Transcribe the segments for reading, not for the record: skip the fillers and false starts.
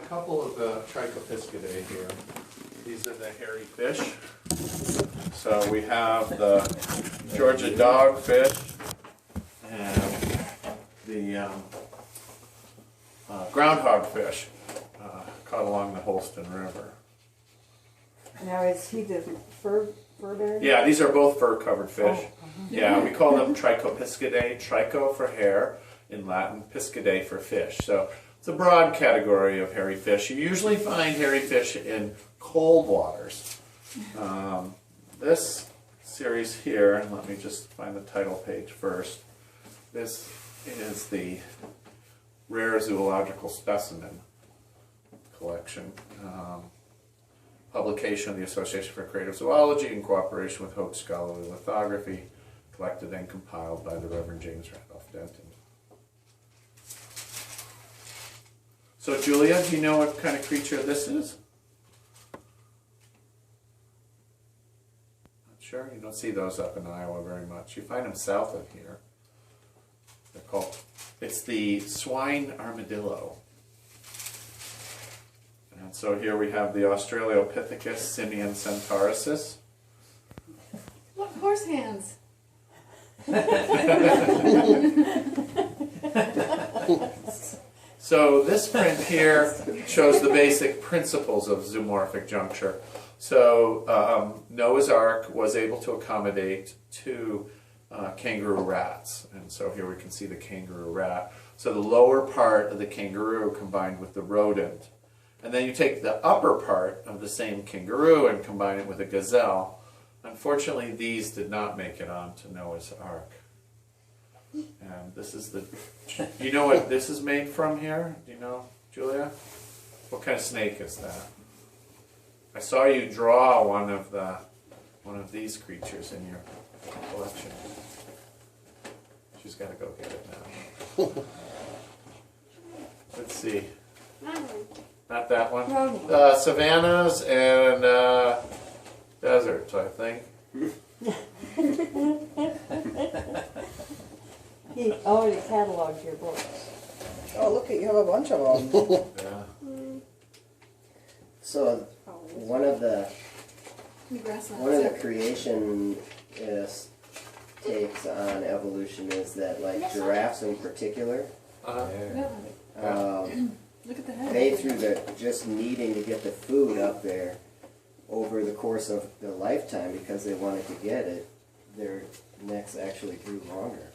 couple of the Trichopiscidae here. These are the hairy fish. So we have the Georgia dogfish and the groundhog fish caught along the Holston River. Now, is he the fur bearer? Yeah, these are both fur-covered fish. Yeah, we call them Trichopiscidae. Tricho for hair, in Latin, piscidae for fish. So it's a broad category of hairy fish. You usually find hairy fish in cold waters. This series here, and let me just find the title page first. This is the Rare Zoological Specimen collection. Publication of the Association for Creative Zoology in cooperation with Hope Scholarly Lithography, collected and compiled by the Reverend James Randolph Denton. So Julia, do you know what kind of creature this is? Not sure. You don't see those up in Iowa very much. You find them south of here. They're called, it's the swine armadillo. And so here we have the Australopithecus simian-centaurensis. Look, horse hands. So this print here shows the basic principles of zoomorphic juncture. So Noah's Ark was able to accommodate two kangaroo rats. And so here we can see the kangaroo rat. So the lower part of the kangaroo combined with the rodent. And then you take the upper part of the same kangaroo and combine it with a gazelle. Unfortunately, these did not make it onto Noah's Ark. And this is the, you know what this is made from here? Do you know, Julia? What kind of snake is that? I saw you draw one of these creatures in your collection. She's got to go get it now. Let's see. Not that one. Savannas and deserts, I think. He already cataloged your books. Oh, look, you have a bunch of them. Yeah. So one of the Grasslands. creation takes on evolution is that, like, giraffes in particular, Look at the head. they through the just needing to get the food up there over the course of their lifetime because they wanted to get it, their necks actually grew longer.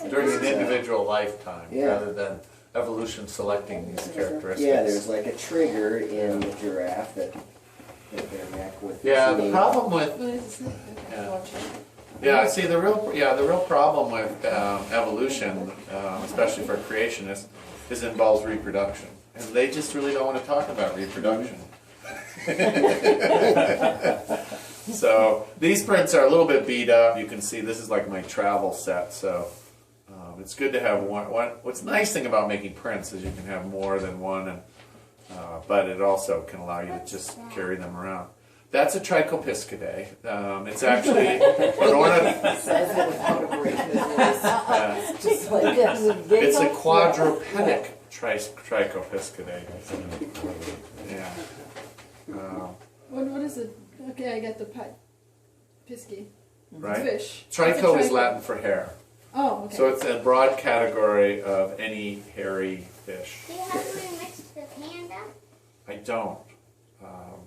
During an individual lifetime, Yeah. rather than evolution selecting these characteristics. Yeah, there's like a trigger in the giraffe that their neck would. Yeah, the problem with What is this? Yeah. Watch it. Yeah, see the real problem with evolution, especially for creationists, is involves reproduction, and they just really don't want to talk about reproduction. So these prints are a little bit beat up. You can see this is like my travel set, so it's good to have one. What's the nice thing about making prints is you can have more than one, and but it also can allow you to just carry them around. That's a Trichopiscidae. It's actually an it's a quadrupedic Trichopiscidae. Yeah. What is it? Okay, I got the pisky. Right. Fish. Tricho What's is a Latin for hair. Oh, okay. So it's a broad category of any hairy fish. Do you have one next to panda? I don't.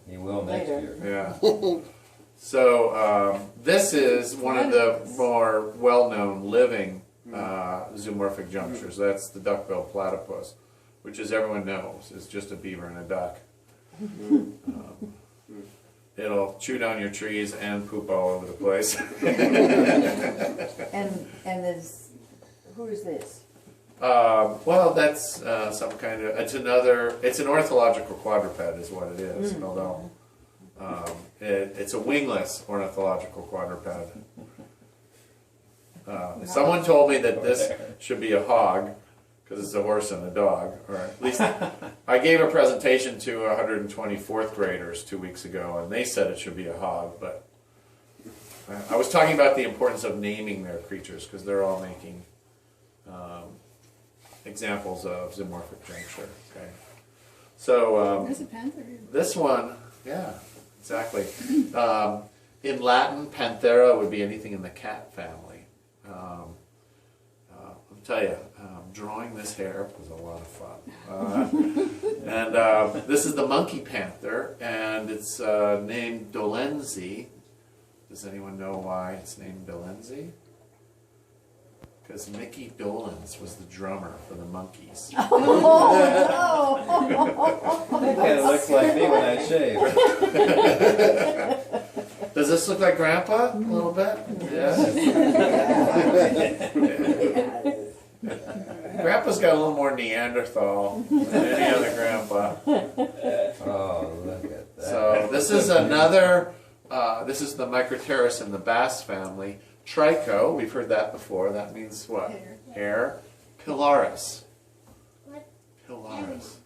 You will next year. Yeah. So this is one of the more well-known living zoomorphic junctures. That's the duck-billed platypus, which, as everyone knows, is just a beaver and a duck. It'll chew down your trees and poop all over the place. And there's, who is this? Well, that's some kind of, it's an ornithological quadruped is what it is, although it's a wingless ornithological quadruped. Someone told me that this should be a hog, because it's a horse and a dog, or at least I gave a presentation to 124th graders 2 weeks ago, and they said it should be a hog, but I was talking about the importance of naming their creatures, because they're all making examples of zoomorphic juncture. Okay, So There's a panther here. this one, yeah, exactly. In Latin, Panthera would be anything in the cat family. I'll tell you, drawing this hair was a lot of fun. And this is the monkey panther, and it's named Dolenzi. Does anyone know why it's named Dolenzi? Because Mickey Dolenz was the drummer for the Monkees. It kind of looks like me when I shave. Does this look like Grandpa a little bit? Yeah. Grandpa's got a little more Neanderthal than any other grandpa. Oh, look at that. So this is another, this is the Microterus in the bass family. Tricho, we've heard that before. That means what? Hair. Hair. Pilaris. What? Pilaris.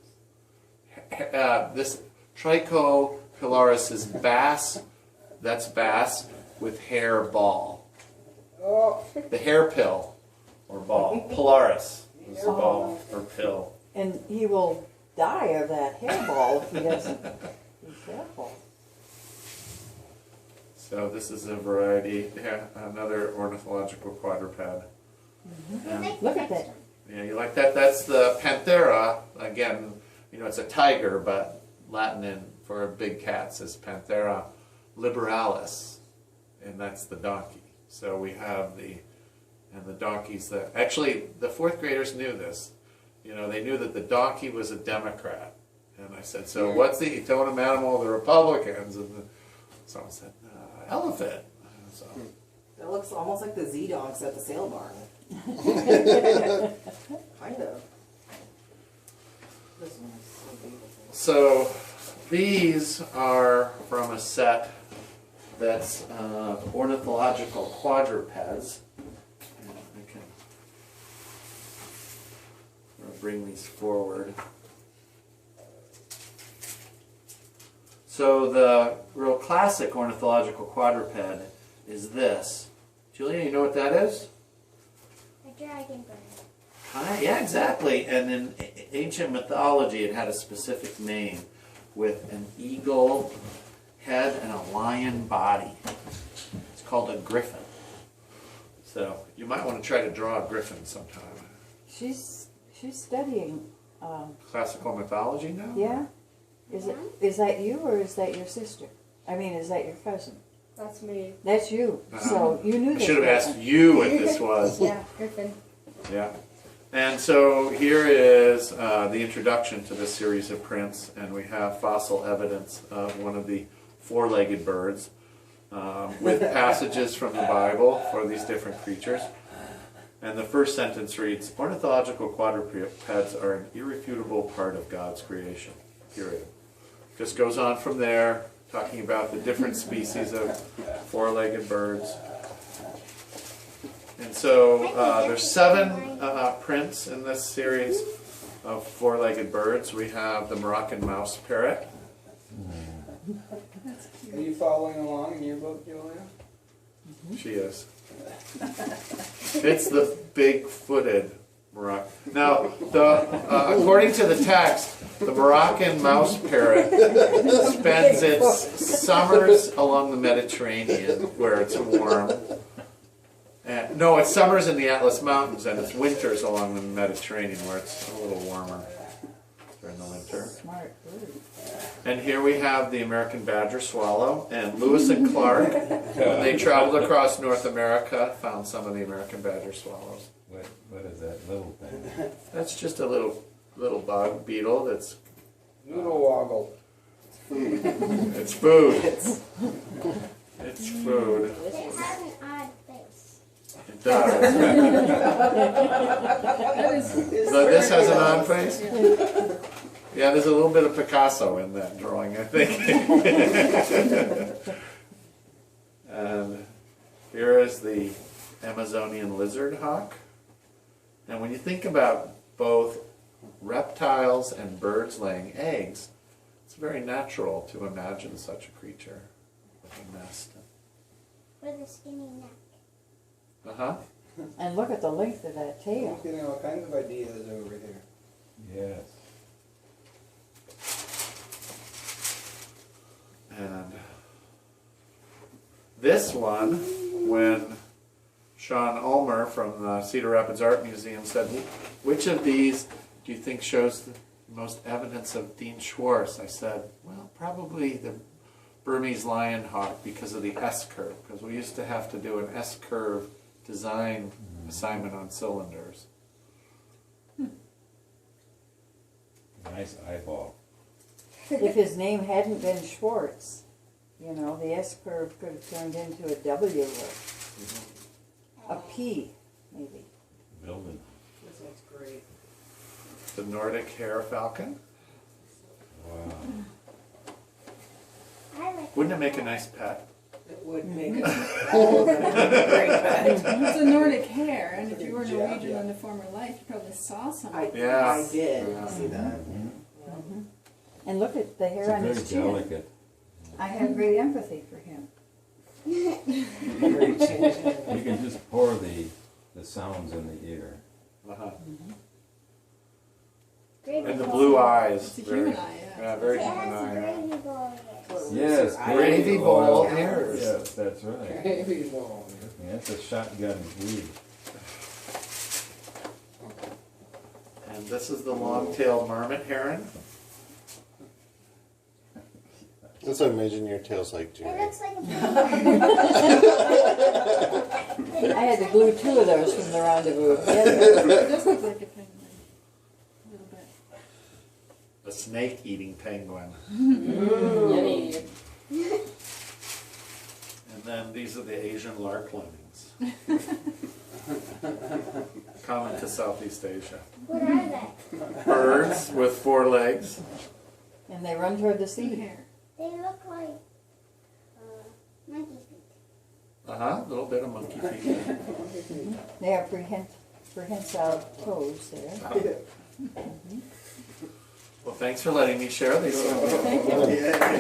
This Tricho pilaris is bass. That's bass with hair ball. Oh, The hair pill or ball. Pilaris is the ball or pill. And he will die of that hairball if he doesn't be careful. So this is a variety, yeah, another ornithological quadruped. And, Look at that. yeah, you like that? That's the Panthera. Again, you know, it's a tiger, but Latin for big cats is Panthera liberalis, and that's the donkey. So we have the donkeys that, actually, the fourth graders knew this. You know, they knew that the donkey was a Democrat. And I said, so what's the totem animal of the Republicans? And someone said, elephant. So, that looks almost like the Z-Dogs at the sale barn. Kind of. This one is so beautiful. so these are from a set that's ornithological quadrupeds. And I can bring these forward. So the real classic ornithological quadruped is this. Julia, you know what that is? A dragon bird. Yeah, exactly. And in ancient mythology, it had a specific name with an eagle head and a lion body. It's called a griffin. So you might want to try to draw a griffin sometime. She's studying. Classical mythology now? Yeah. Is that you or is that your sister? I mean, is that your cousin? That's me. That's you. Uh-huh. So you knew I this. should have asked you what this was. Yeah, Griffin. Yeah. And so here is the introduction to this series of prints, and we have fossil evidence of one of the four-legged birds with passages from the Bible for these different creatures. And the first sentence reads, ornithological quadrupeds are an irrefutable part of God's creation, period. Just goes on from there, talking about the different species of four-legged birds. And so there's 7 prints in this series of four-legged birds. We have the Moroccan mouse parrot. Are you following along in your book, Julia? She is. It's the big-footed Moroccan. Now, according to the text, the Moroccan mouse parrot spends its summers along the Mediterranean, where it's warm. No, it's summers in the Atlas Mountains, and it's winters along the Mediterranean, where it's a little warmer during the winter. Smart bird. And here we have the American badger swallow, and Lewis and Clark, when they traveled across North America, found some of the American badger swallows. What is that little thing? That's just a little bug beetle that's, Noodle woggle. it's food. It's food. It has an odd face. It does. So this has an odd face? Yeah, there's a little bit of Picasso in that drawing, I think. And here is the Amazonian lizard hawk. And when you think about both reptiles and birds laying eggs, it's very natural to imagine such a creature with a nest. With a skinny neck. Uh-huh. And look at the length of that I'm tail. getting all kinds of ideas over here. Yes. This one, when Sean Ulmer from the Cedar Rapids Art Museum said, which of these do you think shows the most evidence of Dean Schwartz? I said, well, probably the Burmese lion hawk because of the S-curve, because we used to have to do an S-curve design assignment on cylinders. Nice eyeball. If his name hadn't been Schwartz, you know, the S curve could have turned into a W or a P, maybe. Building. This one's great. The Nordic hair falcon. Wow. I like Wouldn't it make a nice pet? It would make it all the great bed. It's a Nordic hare, and if you were Good job, Norwegian yeah. in a former life, you probably saw some. Yeah. I did. Yeah. See that? And look at the It's hair on very his chin. delicate. I have great empathy for him. Very changing. You can just pour the sounds in the ear. Uh-huh. gravy And the bowl. blue eyes. It's a very- human eye, yeah. Yeah, very It human has a eye. Yeah. gravy bowl here. Yes, Gravy bowl ears. Yes, that's right. Gravy bowl. Yeah, that's a shotgun weed. And this is the long-tailed marmot heron. That's what I'm imagining your tail's like, It Jerry. looks like a I had to glue 2 of those from the rendezvous. It does look like a penguin. A little bit. A snake-eating penguin. Yummy. And then these are the Asian lark lemmings. Common to Southeast Asia. What are they? Birds with 4 legs. And they run toward the And sea. hair. They look like monkey feet. Uh-huh, a little bit of monkey feet. They have prehensile toes there. Well, thanks for letting me share these. Thank you.